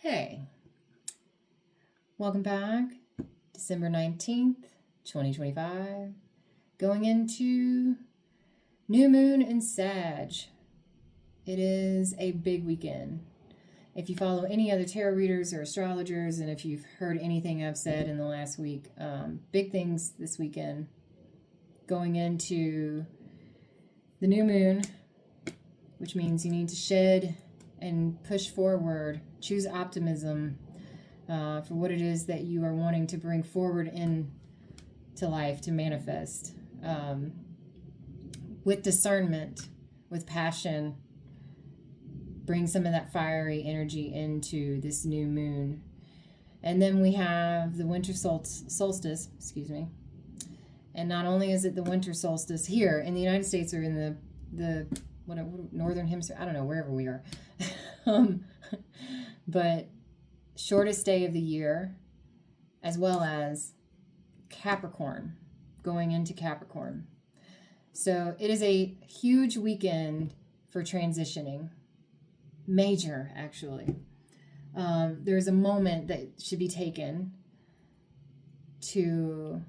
Hey, welcome back. December 19th, 2025. Going into new moon in Sag. It is a big weekend. If you follow any other tarot readers or astrologers, and if you've heard anything I've said in the last week, big things this weekend. Going into the new moon, which means you need to shed and push forward, choose optimism for what it is that you are wanting to bring forward into life to manifest. With discernment, with passion, bring some of that fiery energy into this new moon. And then we have the winter solstice, and not only is it the winter solstice here in the United States or in the northern hemisphere, I don't know, wherever we are, but shortest day of the year, as well as Capricorn, going into Capricorn. So it is a huge weekend for transitioning, major actually. There's a moment that should be taken to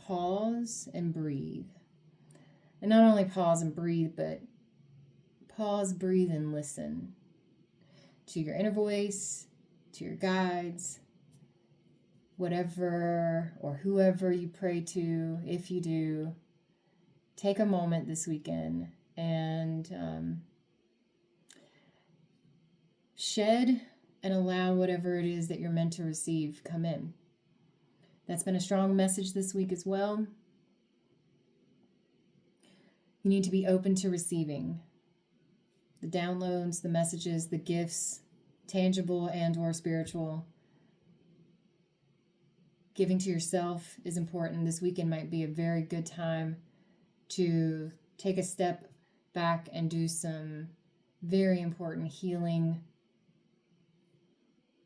pause and breathe. And not only pause and breathe, but pause, breathe, and listen to your inner voice, to your guides, whatever or whoever you pray to. If you do, take a moment this weekend and shed and allow whatever it is that you're meant to receive come in. That's been a strong message this week as well. You need to be open to receiving the downloads, the messages, the gifts, tangible and or spiritual. Giving to yourself is important. This weekend might be a very good time to take a step back and do some very important healing,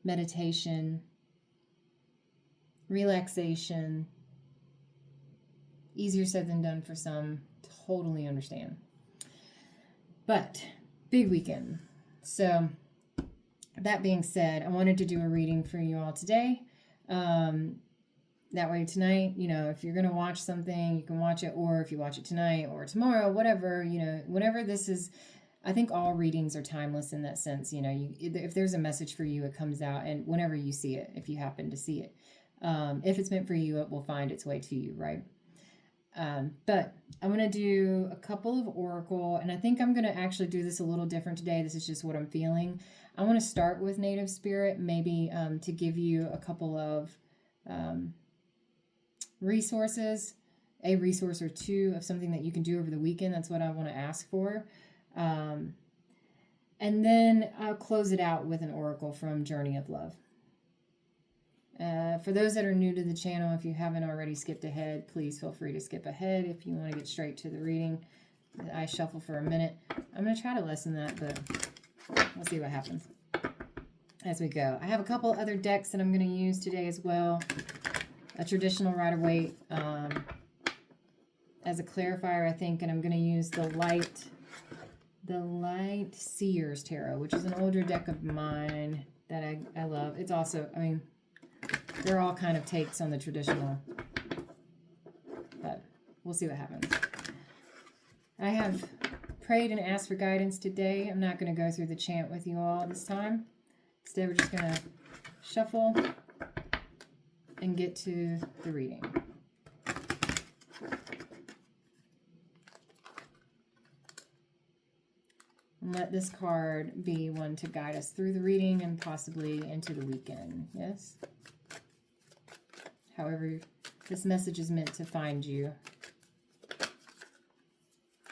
meditation, relaxation. Easier said than done for some. Totally understand. But big weekend. So that being said, I wanted to do a reading for you all today. That way tonight, if you're going to watch something, you can watch it, or if you watch it tonight or tomorrow, whatever, whenever this is, I think all readings are timeless in that sense. If there's a message for you, it comes out, and whenever you see it, if you happen to see it, if it's meant for you, it will find its way to you, right? But I'm going to do a couple of oracle, and I think I'm going to actually do this a little different today. This is just what I'm feeling. I want to start with native spirit, maybe to give you a couple of resources, a resource or two of something that you can do over the weekend. That's what I want to ask for. And then I'll close it out with an oracle from Journey of Love. For those that are new to the channel, if you haven't already skipped ahead, please feel free to skip ahead if you want to get straight to the reading. I shuffle for a minute. I'm going to try to lessen that, but we'll see what happens as we go. I have a couple other decks that I'm going to use today as well. A traditional Rider-Waite as a clarifier, I think, and I'm going to use the Light Seers Tarot, which is an older deck of mine that I love. It's also, they're all kind of takes on the traditional, but we'll see what happens. I have prayed and asked for guidance today. I'm not going to go through the chant with you all this time. Instead, we're just going to shuffle and get to the reading. And let this card be one to guide us through the reading and possibly into the weekend. Yes? However, this message is meant to find you.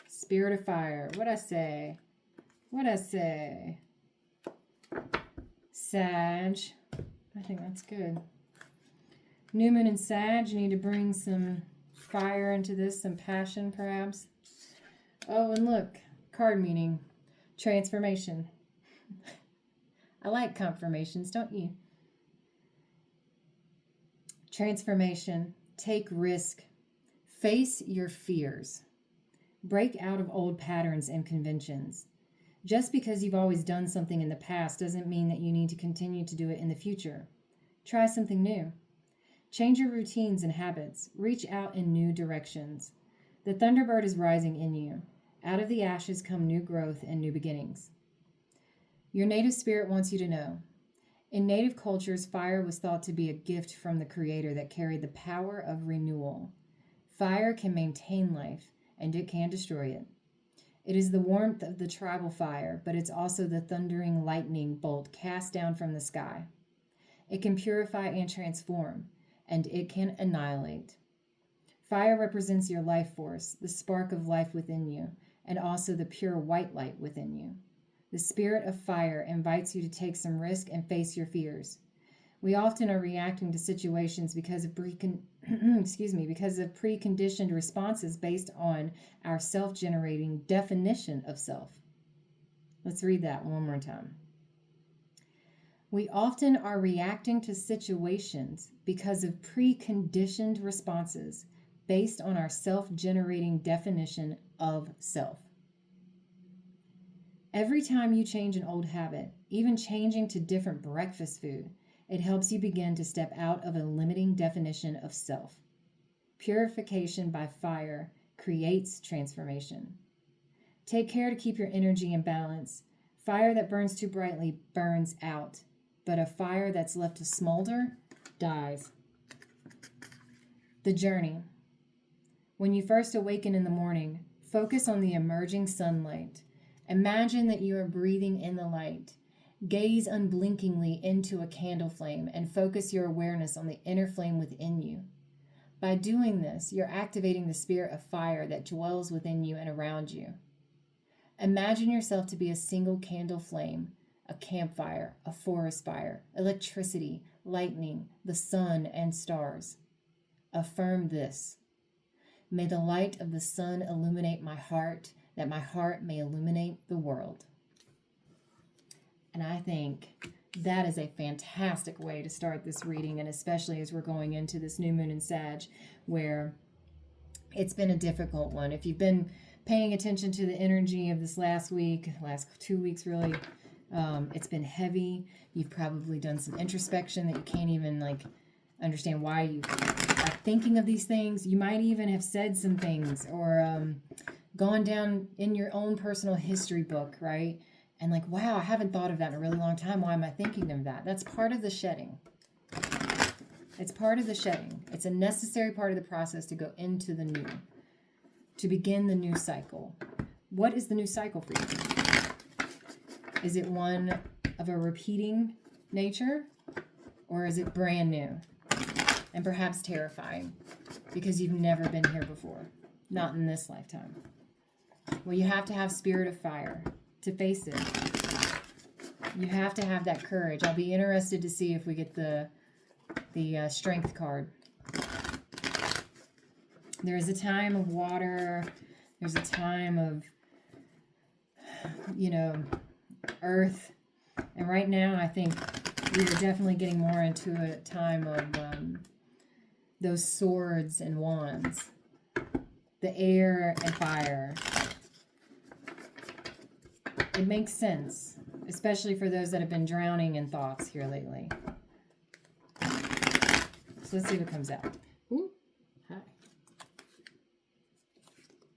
Spirit of fire. What'd I say? Sag. I think that's good. New moon and Sag. You need to bring some fire into this, some passion perhaps. Oh, and look. Card meaning. Transformation. I like confirmations, don't you? Transformation. Take risk. Face your fears. Break out of old patterns and conventions. Just because you've always done something in the past doesn't mean that you need to continue to do it in the future. Try something new. Change your routines and habits. Reach out in new directions. The Thunderbird is rising in you. Out of the ashes come new growth and new beginnings. Your native spirit wants you to know. In native cultures, fire was thought to be a gift from the Creator that carried the power of renewal. Fire can maintain life, and it can destroy it. It is the warmth of the tribal fire, but it's also the thundering lightning bolt cast down from the sky. It can purify and transform, and it can annihilate. Fire represents your life force, the spark of life within you, and also the pure white light within you. The spirit of fire invites you to take some risk and face your fears. We often are reacting to situations because of preconditioned responses based on our self-generating definition of self. Let's read that one more time. We often are reacting to situations because of preconditioned responses based on our self-generating definition of self. Every time you change an old habit, even changing to different breakfast food, it helps you begin to step out of a limiting definition of self. Purification by fire creates transformation. Take care to keep your energy in balance. Fire that burns too brightly burns out, but a fire that's left to smolder dies. The journey. When you first awaken in the morning, focus on the emerging sunlight. Imagine that you are breathing in the light. Gaze unblinkingly into a candle flame and focus your awareness on the inner flame within you. By doing this, you're activating the spirit of fire that dwells within you and around you. Imagine yourself to be a single candle flame, a campfire, a forest fire, electricity, lightning, the sun, and stars. Affirm this. May the light of the sun illuminate my heart, that my heart may illuminate the world. And I think that is a fantastic way to start this reading, and especially as we're going into this new moon in Sag, where it's been a difficult one. If you've been paying attention to the energy of this last 2 weeks really, it's been heavy. You've probably done some introspection that you can't even understand why you are thinking of these things. You might even have said some things or gone down in your own personal history book, right? And wow, I haven't thought of that in a really long time. Why am I thinking of that? That's part of the shedding. It's part of the shedding. It's a necessary part of the process to go into the new, to begin the new cycle. What is the new cycle for you? Is it one of a repeating nature, or is it brand new and perhaps terrifying because you've never been here before? Not in this lifetime. Well, you have to have spirit of fire to face it. You have to have that courage. I'll be interested to see if we get the strength card. There is a time of water. There's a time of, earth. And right now, I think we are definitely getting more into a time of those swords and wands. The air and fire. It makes sense, especially for those that have been drowning in thoughts here lately. So let's see what comes out. Ooh, hi.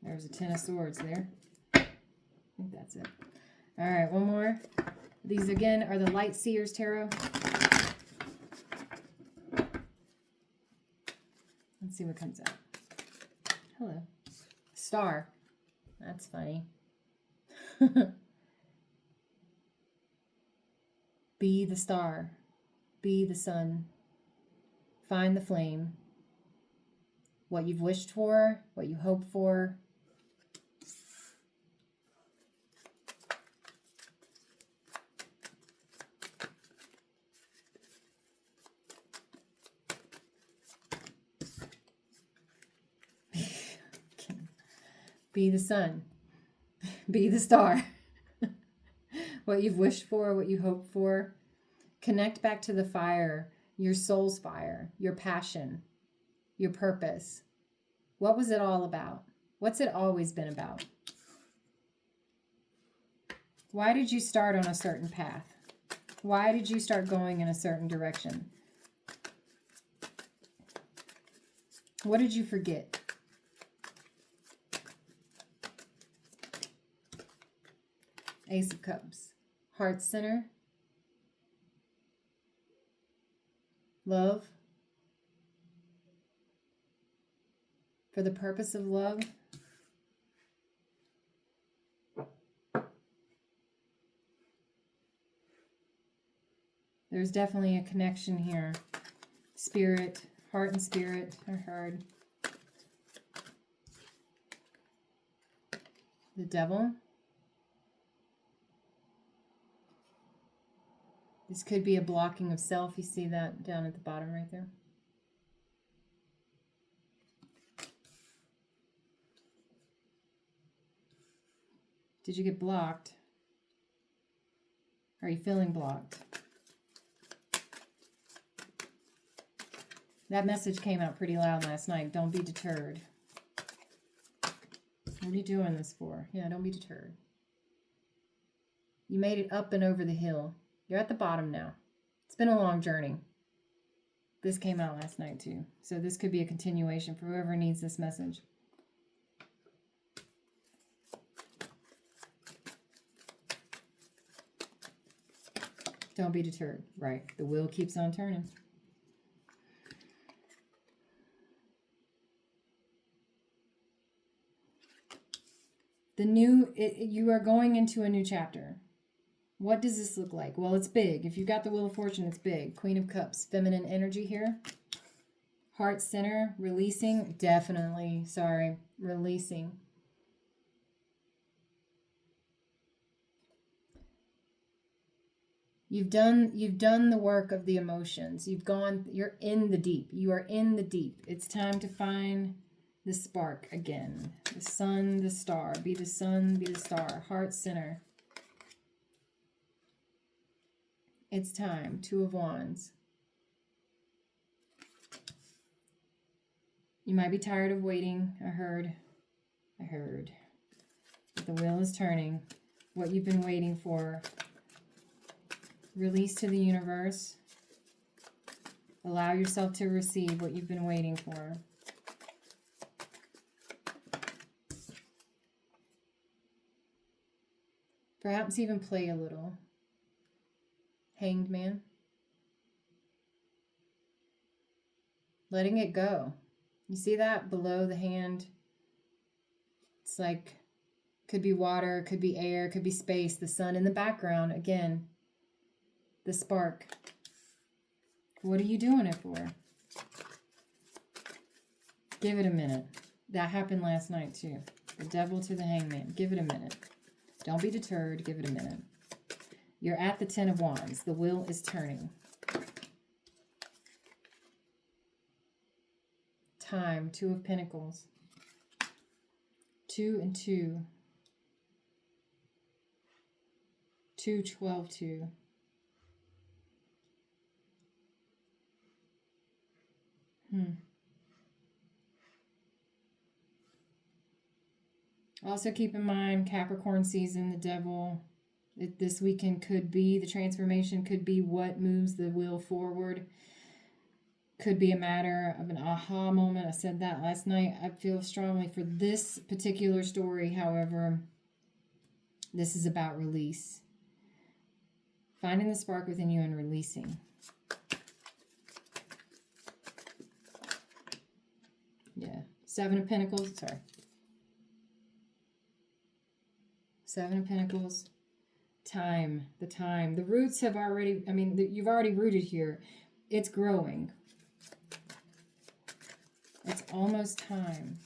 There's a 10 of swords there. I think that's it. All right, one more. These, again, are the Light Seers Tarot. Let's see what comes out. Hello. Star. That's funny. Be the star. Be the sun. Find the flame. What you've wished for, what you hope for. Be the sun. Be the star. What you've wished for, what you hope for. Connect back to the fire, your soul's fire, your passion, your purpose. What was it all about? What's it always been about? Why did you start on a certain path? Why did you start going in a certain direction? What did you forget? Ace of Cups. Heart center. Love. For the purpose of love. There's definitely a connection here. Spirit, heart and spirit are heard. The Devil. This could be a blocking of self. You see that down at the bottom right there? Did you get blocked? Are you feeling blocked? That message came out pretty loud last night. Don't be deterred. What are you doing this for? Yeah, don't be deterred. You made it up and over the hill. You're at the bottom now. It's been a long journey. This came out last night too. So this could be a continuation for whoever needs this message. Don't be deterred. Right. The wheel keeps on turning. You are going into a new chapter. What does this look like? Well, it's big. If you've got the Wheel of Fortune, it's big. Queen of Cups, feminine energy here. Heart center, releasing, definitely, releasing. You've done the work of the emotions. You're in the deep. You are in the deep. It's time to find the spark again. The sun, the star. Be the sun, be the star. Heart center. It's time. Two of Wands. You might be tired of waiting. I heard. But the wheel is turning. What you've been waiting for. Release to the universe. Allow yourself to receive what you've been waiting for. Perhaps even play a little. Hanged Man. Letting it go. You see that below the hand? It's like, could be water, could be air, could be space, the sun in the background. Again, the spark. What are you doing it for? Give it a minute. That happened last night too. The Devil to the Hangman. Give it a minute. Don't be deterred. Give it a minute. You're at the Ten of Wands. The wheel is turning. Time. Two of Pentacles. 2 and 2. 2, 12, 2. Also keep in mind, Capricorn season, the Devil. This weekend could be, the transformation could be what moves the wheel forward. Could be a matter of an aha moment. I said that last night. I feel strongly for this particular story. However, this is about release. Finding the spark within you and releasing. Yeah. 7 of Pentacles. Sorry. 7 of Pentacles. Time. The time. The roots have already, you've already rooted here. It's growing. It's almost time.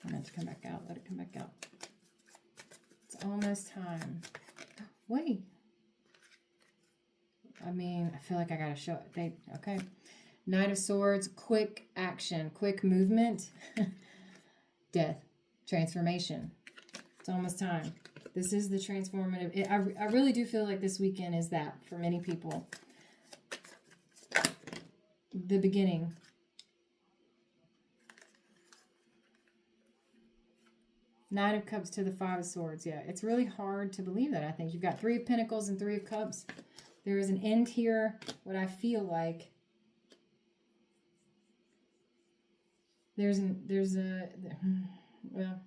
I meant to come back out. Let it come back out. It's almost time. Wait. I feel like I gotta show it. Okay. Knight of Swords. Quick action. Quick movement. Death. Transformation. It's almost time. This is the transformative. I really do feel like this weekend is that for many people. The beginning. Nine of Cups to the Five of Swords. Yeah, it's really hard to believe that, I think. You've got Three of Pentacles and Three of Cups. There is an end here. What I feel like, well,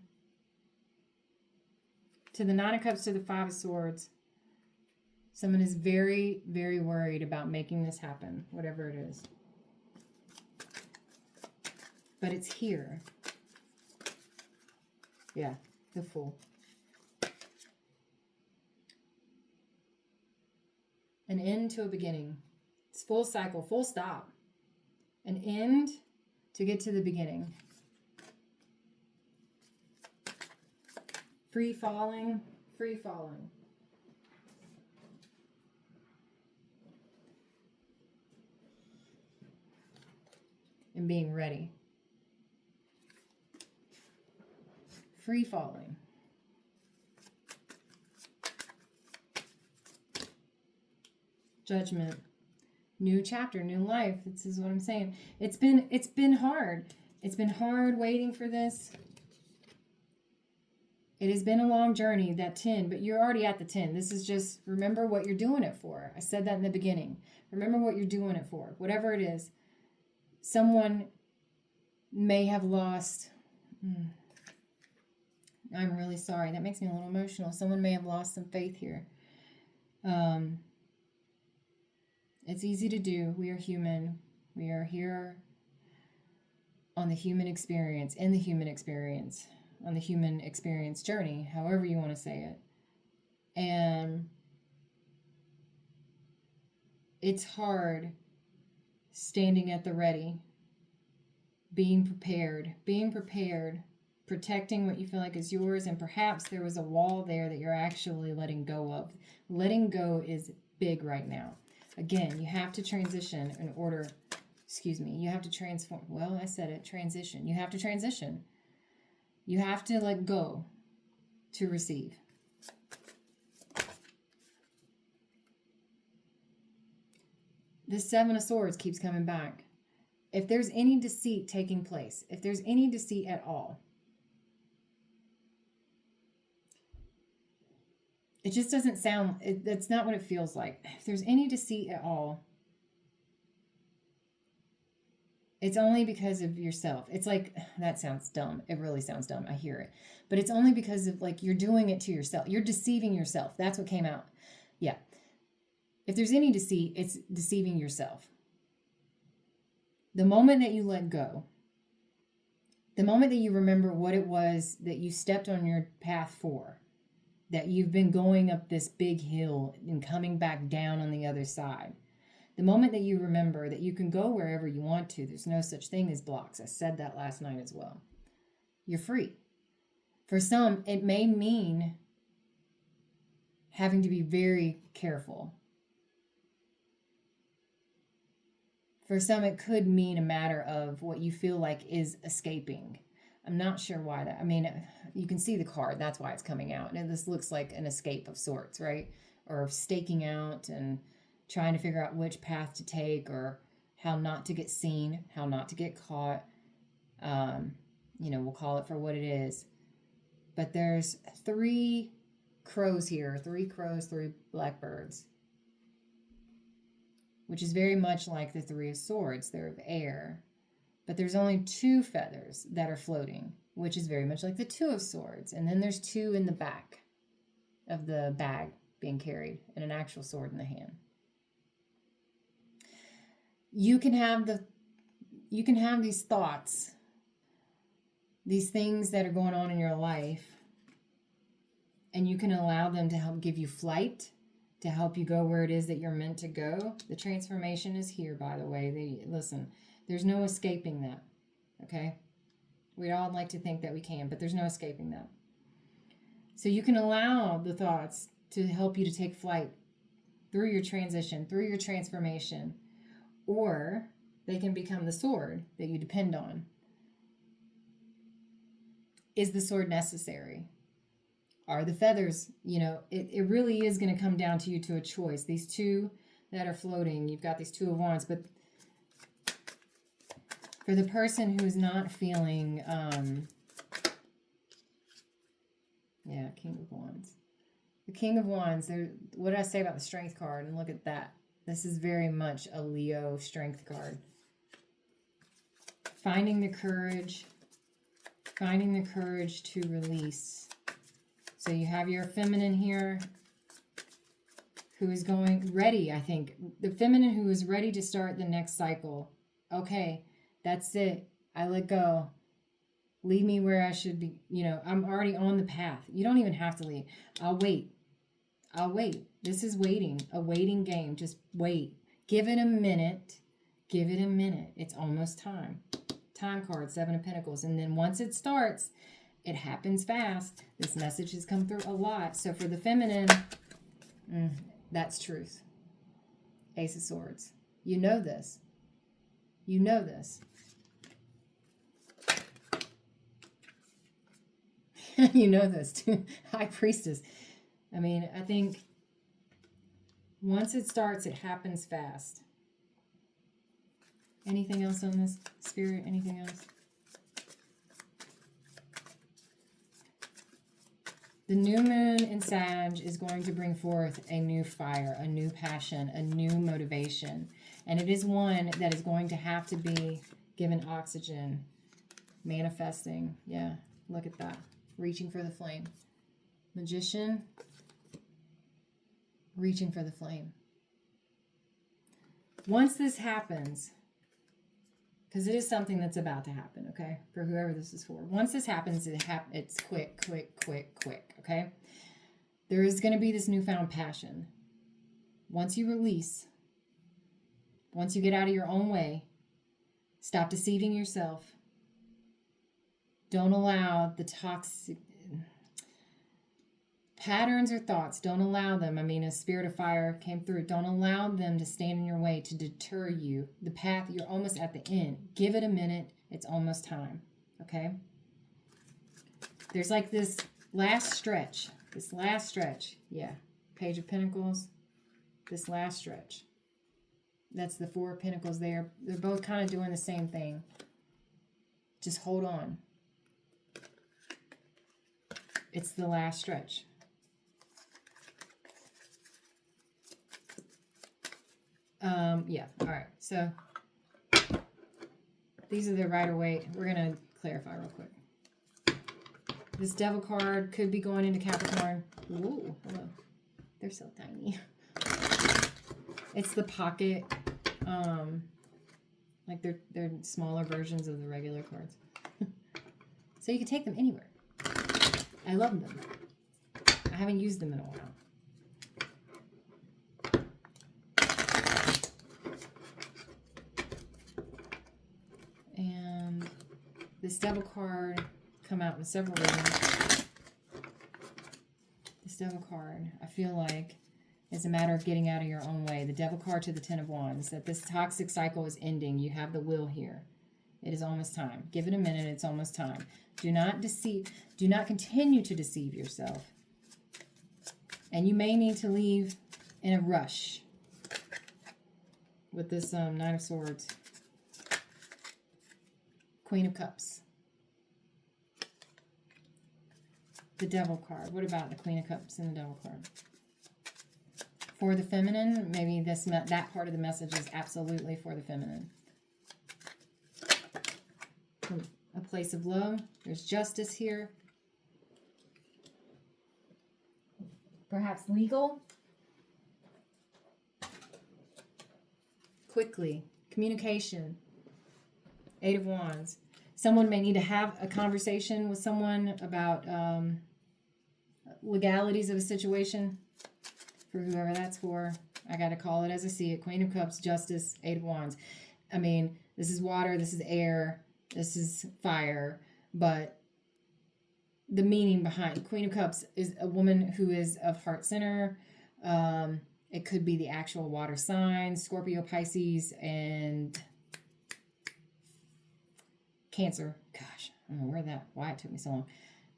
to the Nine of Cups to the Five of Swords, someone is very, very worried about making this happen, whatever it is. But it's here. Yeah, the Fool. An end to a beginning. It's full cycle, full stop. An end to get to the beginning. Free falling, free falling. And being ready. Free falling. Judgment. New chapter, new life. This is what I'm saying. It's been hard. It's been hard waiting for this. It has been a long journey, that 10, but you're already at the 10. This is just, remember what you're doing it for. I said that in the beginning. Remember what you're doing it for. Whatever it is. Someone may have lost... I'm really sorry. That makes me a little emotional. Someone may have lost some faith here. It's easy to do. We are human. We are here on the human experience, in the human experience, on the human experience journey, however you want to say it. And it's hard standing at the ready, being prepared, protecting what you feel like is yours, and perhaps there was a wall there that you're actually letting go of. Letting go is big right now. Again, you have to transition in order, you have to transform. Well, I said it, transition. You have to transition. You have to let go to receive. This Seven of Swords keeps coming back. If there's any deceit taking place, if there's any deceit at all, it just doesn't sound, that's not what it feels like. If there's any deceit at all, it's only because of yourself. It's like, that sounds dumb. It really sounds dumb. I hear it. But it's only because of, like, you're doing it to yourself. You're deceiving yourself. That's what came out. Yeah. If there's any deceit, it's deceiving yourself. The moment that you let go, the moment that you remember what it was that you stepped on your path for, that you've been going up this big hill and coming back down on the other side. The moment that you remember that you can go wherever you want to, there's no such thing as blocks. I said that last night as well. You're free. For some, it may mean having to be very careful. For some, it could mean a matter of what you feel like is escaping. I'm not sure why that, I mean, you can see the card, that's why it's coming out. And this looks like an escape of sorts, right? Or staking out and trying to figure out which path to take, or how not to get seen, how not to get caught. We'll call it for what it is. But there's 3 crows here, 3 crows, 3 blackbirds, which is very much like the 3 of Swords. They're of air. But there's only 2 feathers that are floating, which is very much like the 2 of Swords. And then there's 2 in the back of the bag being carried, and an actual sword in the hand. You can have these thoughts, these things that are going on in your life, and you can allow them to help give you flight, to help you go where it is that you're meant to go. The transformation is here, by the way. Listen. There's no escaping that, okay? We'd all like to think that we can, but there's no escaping that. So you can allow the thoughts to help you to take flight through your transition, through your transformation, or they can become the sword that you depend on. Is the sword necessary? Are the feathers, it really is going to come down to you, to a choice. These 2 that are floating, you've got these 2 of Wands, but for the person who's not feeling King of Wands. The King of Wands, what did I say about the Strength card? And look at that. This is very much a Leo Strength card. Finding the courage to release. So you have your feminine here who is ready, I think. The feminine who is ready to start the next cycle. Okay, that's it. I let go. Leave me where I should be. You know, I'm already on the path. You don't even have to leave. I'll wait. This is waiting. A waiting game. Just wait. Give it a minute. Give it a minute. It's almost time. Time card, 7 of Pentacles. And then once it starts, it happens fast. This message has come through a lot. So for the feminine, that's truth. Ace of Swords. You know this. You know this. You know this too. High Priestess. I mean, I think once it starts, it happens fast. Anything else on this, Spirit? Anything else? The new moon in Sag is going to bring forth a new fire, a new passion, a new motivation. And it is one that is going to have to be given oxygen, manifesting. Yeah, look at that. Reaching for the flame. Magician. Reaching for the flame. Once this happens, because it is something that's about to happen, okay? For whoever this is for. Once this happens, it's quick, okay? There is going to be this newfound passion. Once you release, once you get out of your own way, stop deceiving yourself. Don't allow the toxic patterns or thoughts, don't allow them. I mean, a spirit of fire came through. Don't allow them to stand in your way, to deter you. The path, you're almost at the end. Give it a minute. It's almost time. Okay? There's like this last stretch. Yeah. Page of Pentacles. This last stretch. That's the 4 of Pentacles there. They're both kind of doing the same thing. Just hold on. It's the last stretch. Yeah, all right. So these are the Rider-Waite. We're going to clarify real quick. This Devil card could be going into Capricorn. Ooh, hello. They're so tiny. It's the pocket. Like they're smaller versions of the regular cards. So you can take them anywhere. I love them. I haven't used them in a while. And this Devil card come out in several readings. This Devil card, I feel like, is a matter of getting out of your own way. The Devil card to the 10 of Wands, that this toxic cycle is ending. You have the will here. It is almost time. Give it a minute. It's almost time. Do not deceive. Do not continue to deceive yourself. And you may need to leave in a rush with this 9 of Swords. Queen of Cups. The Devil card. What about the Queen of Cups and the Devil card? For the feminine, maybe that part of the message is absolutely for the feminine. From a place of love. There's justice here. Perhaps legal. Quickly. Communication. 8 of Wands. Someone may need to have a conversation with someone about legalities of a situation. For whoever that's for. I got to call it as I see it. Queen of Cups, Justice, 8 of Wands. I mean, this is water, this is air, this is fire. But the meaning behind Queen of Cups is a woman who is of heart center. It could be the actual water signs, Scorpio, Pisces, and Cancer. Gosh, I don't know why it took me so long.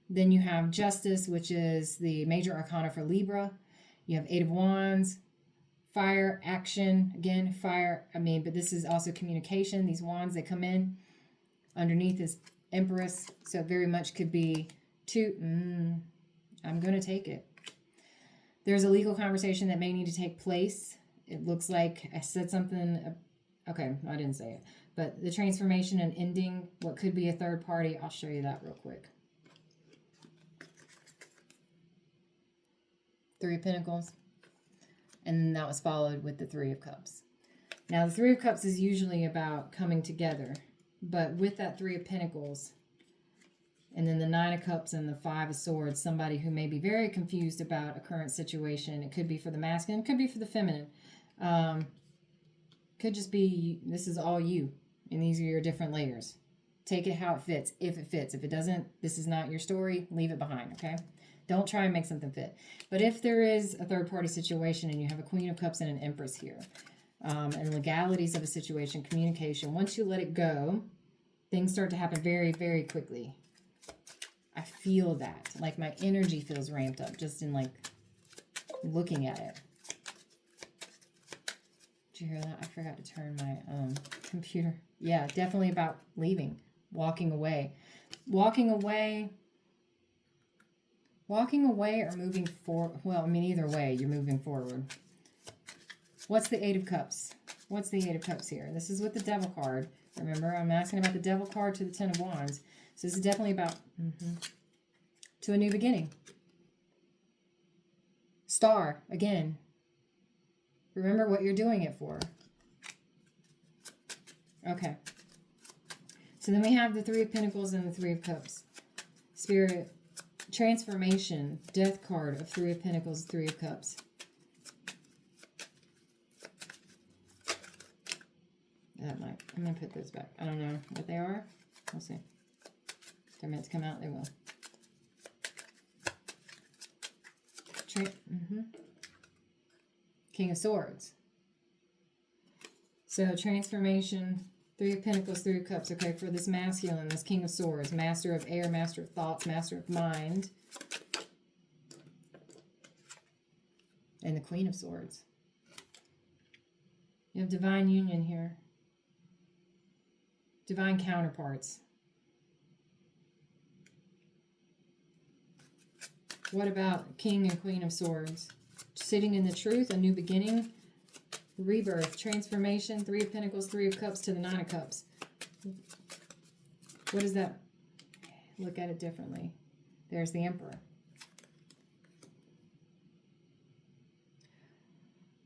Then you have Justice, which is the major arcana for Libra. You have 8 of Wands, fire, action, again, fire. I mean, but this is also communication. These wands, they come in. Underneath is Empress, so it very much could be two. I'm going to take it. There's a legal conversation that may need to take place. It looks like I said something. Okay, I didn't say it. But the transformation and ending, what could be a third party, I'll show you that real quick. Three of Pentacles. And that was followed with the Three of Cups. Now, the Three of Cups is usually about coming together. But with that Three of Pentacles, and then the Nine of Cups and the Five of Swords, somebody who may be very confused about a current situation. It could be for the masculine, it could be for the feminine. Could just be, this is all you. And these are your different layers. Take it how it fits, if it fits. If it doesn't, this is not your story, leave it behind, okay? Don't try and make something fit. But if there is a third-party situation and you have a Queen of Cups and an Empress here, and legalities of a situation, communication, once you let it go, things start to happen very, very quickly. I feel that. Like my energy feels ramped up just in like looking at it. Did you hear that? I forgot to turn my computer. Yeah, definitely about leaving, walking away. Walking away or moving forward. Well, I mean, either way, you're moving forward. What's the Eight of Cups? What's the Eight of Cups here? This is with the Devil card. Remember, I'm asking about the Devil card to the Ten of Wands. So this is definitely about to a new beginning. Star, again. Remember what you're doing it for. Okay. So then we have the Three of Pentacles and the Three of Cups. Spirit, transformation, Death card of Three of Pentacles, Three of Cups. That might, I'm going to put those back. I don't know what they are. We'll see. If they're meant to come out, they will. King of Swords. So transformation, Three of Pentacles, Three of Cups. Okay, for this masculine, this King of Swords, Master of Air, Master of Thoughts, Master of Mind. And the Queen of Swords. You have divine union here. Divine counterparts. What about King and Queen of Swords? Sitting in the truth, a new beginning, rebirth, transformation, Three of Pentacles, Three of Cups to the Nine of Cups. What is that? Look at it differently. There's the Emperor.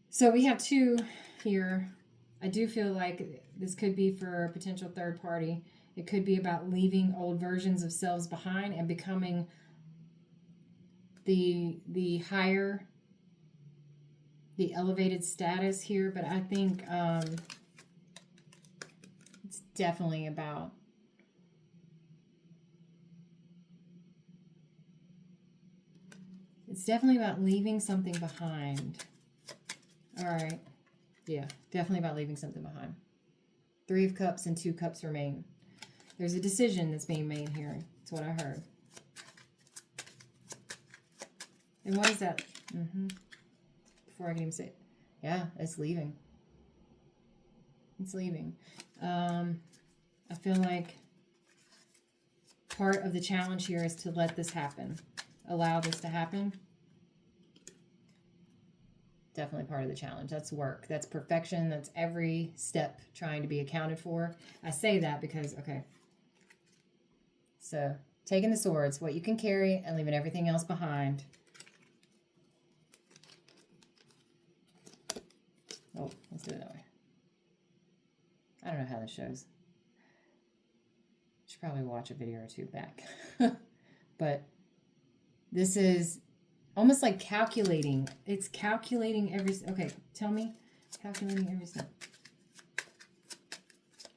So we have two here. I do feel like this could be for a potential third party. It could be about leaving old versions of selves behind and becoming the higher, the elevated status here. But I think it's definitely about leaving something behind. All right. Yeah, definitely about leaving something behind. Three of Cups and Two Cups remain. There's a decision that's being made here. That's what I heard. And what is that? Before I can even say it. Yeah, it's leaving. It's leaving. I feel like part of the challenge here is to let this happen. Allow this to happen. Definitely part of the challenge. That's work. That's perfection. That's every step trying to be accounted for. I say that because, okay. So, taking the swords, what you can carry, and leaving everything else behind. Oh, let's do it that way. I don't know how this shows. Should probably watch a video or two back. But this is almost like calculating. It's calculating every... Okay, tell me. Calculating every step.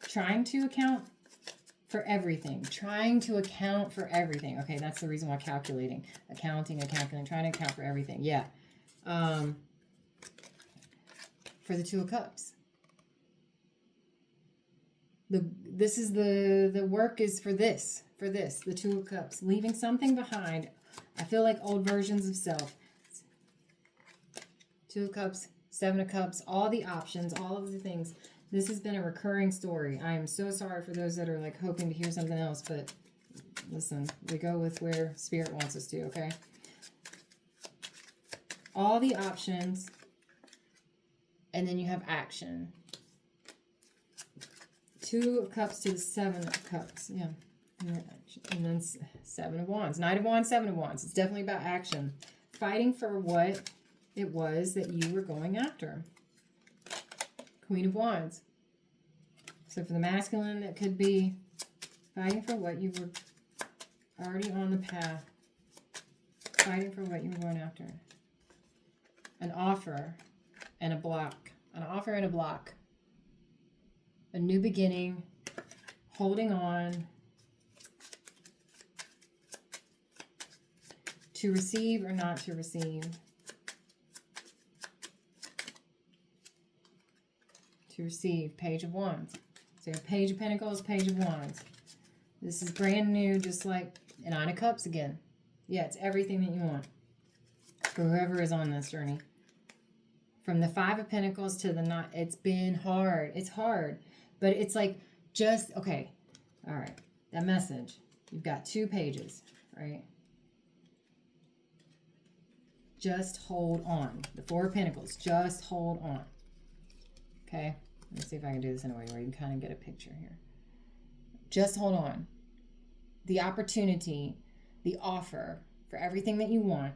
Trying to account for everything. Trying to account for everything. Okay, that's the reason why calculating. Accounting, trying to account for everything. Yeah. For the Two of Cups. This is the work is for this. For this. The Two of Cups. Leaving something behind. I feel like old versions of self. Two of Cups, Seven of Cups, all the options, all of the things. This has been a recurring story. I am so sorry for those that are like hoping to hear something else, but listen, we go with where Spirit wants us to, okay? all the options, and then you have action. 2 of Cups to the 7 of Cups. Yeah. And then 7 of Wands. Knight of Wands, 7 of Wands. It's definitely about action. Fighting for what it was that you were going after. Queen of Wands. So for the masculine, that could be fighting for what you were already on the path. Fighting for what you were going after. An offer and a block. An offer and a block. A new beginning. Holding on. To receive or not to receive. To receive. Page of Wands. So you have Page of Pentacles, Page of Wands. This is brand new, just like an Nine of Cups again. Yeah, it's everything that you want for whoever is on this journey. From the 5 of Pentacles to the 9, it's been hard. It's hard. But it's like just, okay, all right, that message. You've got 2 pages, right? Just hold on. The 4 of Pentacles, just hold on. Okay, let me see if I can do this in a way where you can kind of get a picture here. Just hold on. The opportunity, the offer for everything that you want.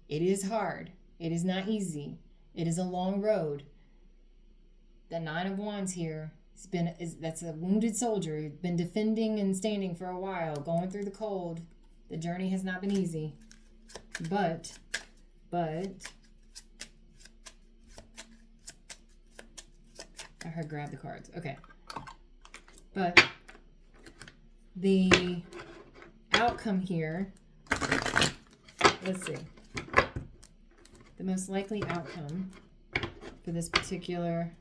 It is hard. It is not easy. It is a long road. The 9 of Wands here that's a wounded soldier. He's been defending and standing for a while, going through the cold. The journey has not been easy. But I heard grab the cards. Okay. But the outcome here, let's see. The most likely outcome for this particular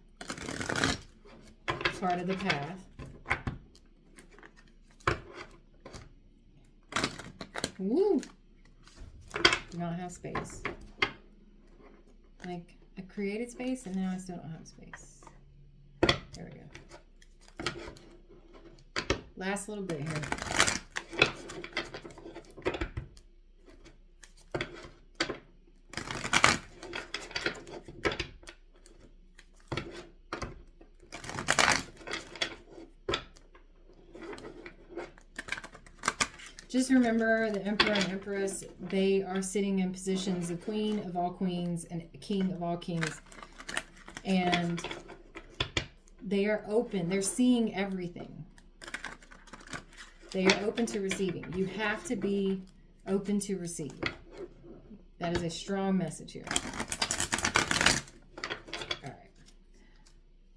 part of the path. Woo! Do not have space. Like, I created space and now I still don't have space. There we go. Last little bit here. Just remember the Emperor and Empress, they are sitting in positions of Queen of all queens and King of all kings. And they are open. They're seeing everything. They are open to receiving. You have to be open to receive. That is a strong message here. All right.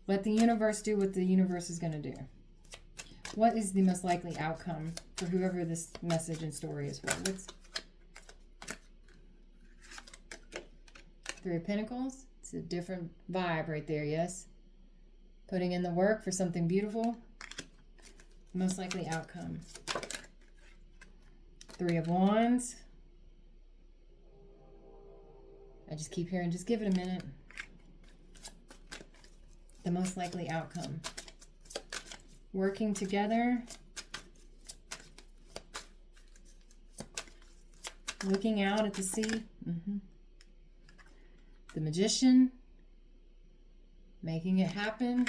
Let the universe do what the universe is going to do. What is the most likely outcome for whoever this message and story is for? What's 3 of Pentacles? It's a different vibe right there, yes? Putting in the work for something beautiful. Most likely outcome. 3 of Wands. I just keep hearing, just give it a minute. The most likely outcome. Working together. Looking out at the sea. The Magician. Making it happen.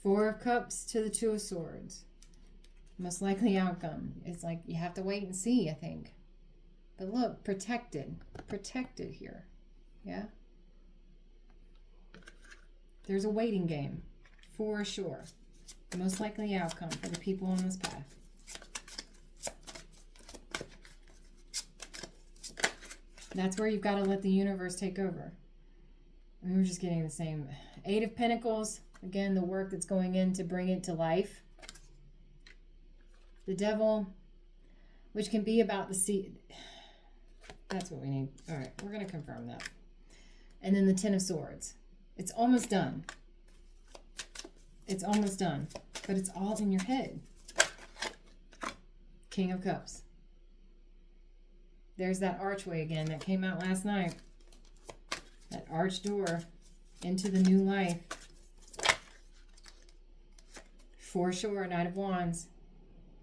Four of Cups to the 2 of Swords. Most likely outcome. It's like you have to wait and see, I think. But look, protected. Protected here. Yeah? There's a waiting game. For sure. The most likely outcome for the people on this path. That's where you've got to let the universe take over. And we're just getting the same. 8 of Pentacles. Again, the work that's going in to bring it to life. The Devil, which can be about the sea. That's what we need. All right, we're going to confirm that. And then the 10 of Swords. It's almost done. It's almost done. But it's all in your head. King of Cups. There's that archway again that came out last night. That arch door into the new life. For sure, Knight of Wands.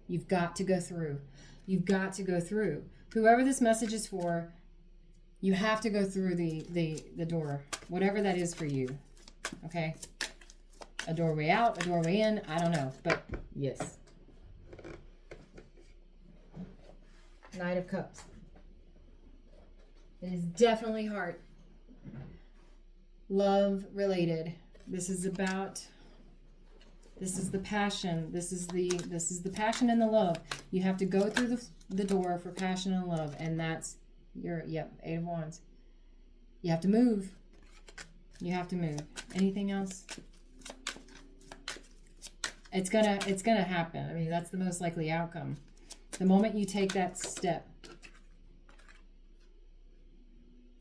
You've got to go through. You've got to go through. Whoever this message is for, you have to go through the door. Whatever that is for you. Okay? A doorway out, a doorway in, I don't know. But yes. Knight of Cups. It is definitely heart. Love related. This is about... This is the passion. This is the passion and the love. You have to go through the door for passion and love, and that's your Eight of Wands. You have to move. You have to move. Anything else? It's gonna happen. I mean, that's the most likely outcome. The moment you take that step.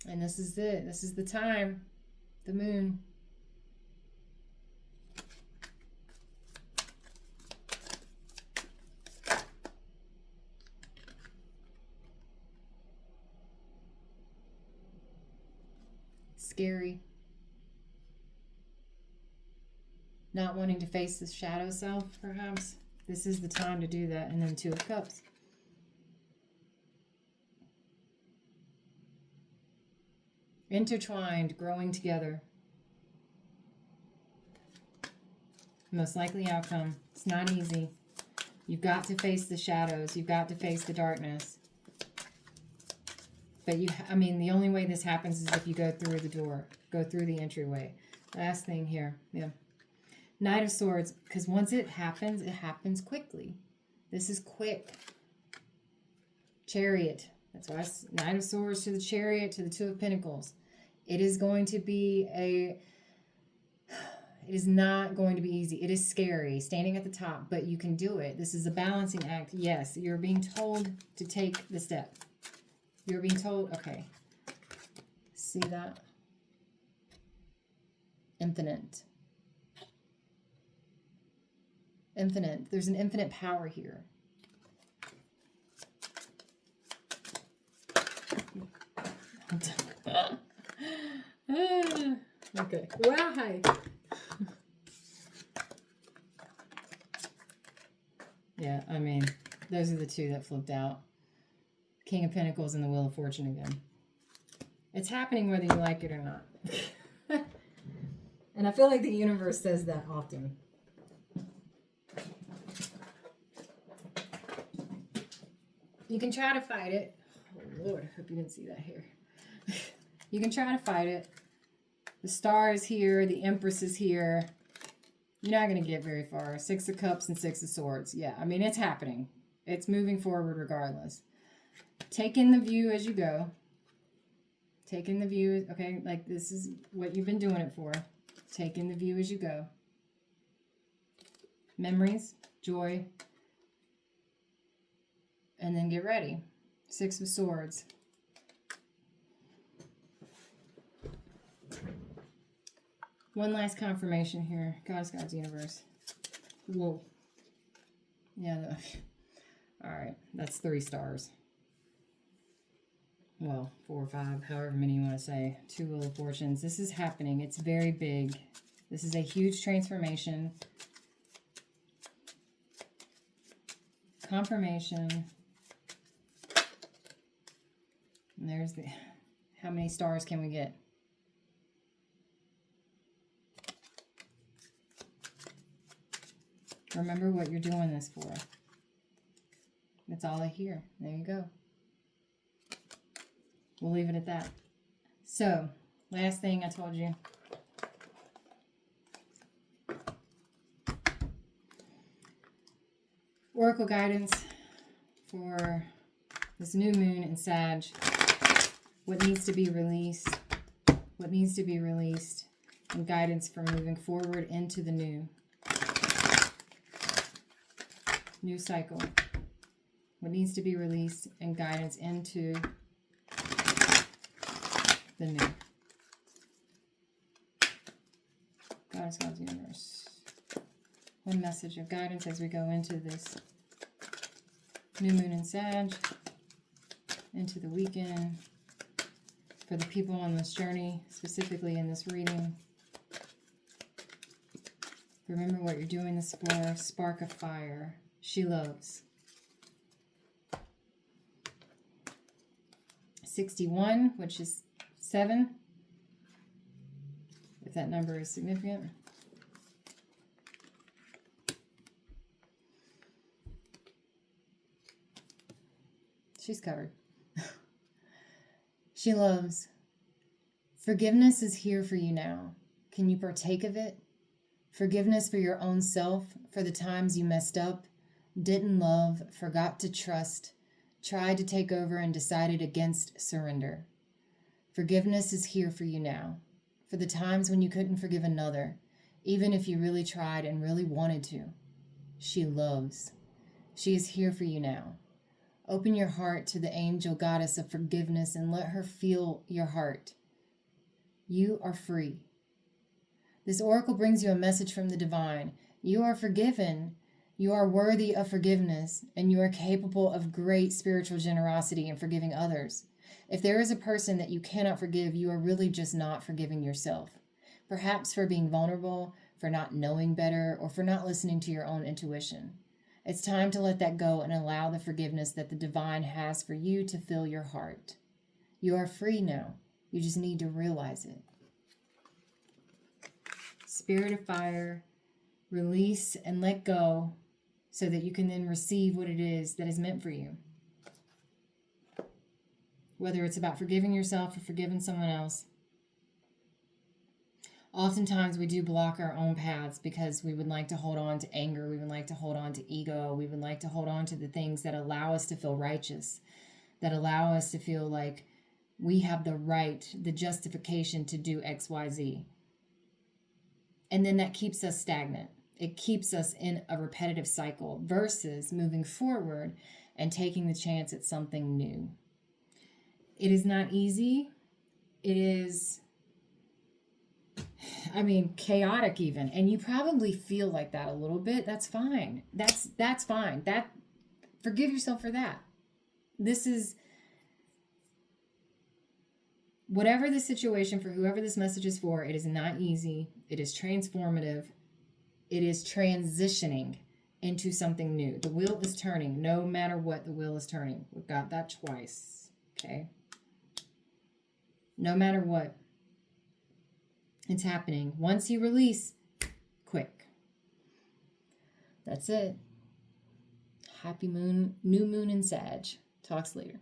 And this is it. This is the time. The moon. Scary. Not wanting to face the shadow self, perhaps. This is the time to do that. And then Two of Cups. Intertwined, growing together. Most likely outcome. It's not easy. You've got to face the shadows. You've got to face the darkness. But I mean, the only way this happens is if you go through the door. Go through the entryway. Last thing here. Yeah. Knight of Swords. Because once it happens quickly. This is quick. Chariot. That's why Knight of Swords to the Chariot to the Two of Pentacles. It is going to be it is not going to be easy. It is scary, standing at the top, but you can do it. This is a balancing act. Yes, you're being told to take the step. You're being told, okay. See that? Infinite. Infinite. There's an infinite power here. Okay. Wow. Hi. Yeah, I mean, those are the two that flipped out. King of Pentacles and the Wheel of Fortune again. It's happening whether you like it or not. And I feel like the universe says that often. You can try to fight it. Oh, Lord, I hope you didn't see that here. You can try to fight it. The Star is here. The Empress is here. You're not going to get very far. Six of Cups and Six of Swords. Yeah, I mean, it's happening. It's moving forward regardless. Take in the view as you go. Take in the view. Okay, like this is what you've been doing it for. Take in the view as you go. Memories, joy, and then get ready. Six of Swords. One last confirmation here. God's universe. Whoa. Yeah. All right. That's 3 stars. Well, 4 or 5, however many you want to say. 2 Wheel of Fortunes. This is happening. It's very big. This is a huge transformation. Confirmation. And there's the... How many stars can we get? Remember what you're doing this for. That's all I hear. There you go. We'll leave it at that. So, last thing I told you. Oracle guidance for this new moon in Sag. What needs to be released. What needs to be released. And guidance for moving forward into the new. New cycle. What needs to be released and guidance into the new. God's universe. One message of guidance as we go into this new moon in Sag, into the weekend, for the people on this journey, specifically in this reading. Remember what you're doing this for. Spark of fire. She loves. 61, which is 7. If that number is significant. She's covered. She loves. Forgiveness is here for you now. Can you partake of it? Forgiveness for your own self, for the times you messed up, didn't love, forgot to trust, tried to take over, and decided against surrender. Forgiveness is here for you now, for the times when you couldn't forgive another, even if you really tried and really wanted to. She loves. She is here for you now. Open your heart to the angel goddess of forgiveness and let her feel your heart. You are free. This oracle brings you a message from the divine. You are forgiven. You are worthy of forgiveness, and you are capable of great spiritual generosity in forgiving others. If there is a person that you cannot forgive, you are really just not forgiving yourself. Perhaps for being vulnerable, for not knowing better, or for not listening to your own intuition. It's time to let that go and allow the forgiveness that the divine has for you to fill your heart. You are free now. You just need to realize it. Spirit of fire, release and let go so that you can then receive what it is that is meant for you. Whether it's about forgiving yourself or forgiving someone else. Oftentimes we do block our own paths because we would like to hold on to anger. We would like to hold on to ego. We would like to hold on to the things that allow us to feel righteous, that allow us to feel like we have the right, the justification to do X, Y, Z. And then that keeps us stagnant. It keeps us in a repetitive cycle versus moving forward and taking the chance at something new. It is not easy. It is, chaotic even. And you probably feel like that a little bit. That's fine. That's fine. Forgive yourself for that. This is, whatever the situation for whoever this message is for, it is not easy. It is transformative. It is transitioning into something new. The wheel is turning. No matter what, the wheel is turning. We've got that twice. Okay? No matter what, it's happening. Once you release, quick. That's it. Happy moon, new moon in Sag. Talks later.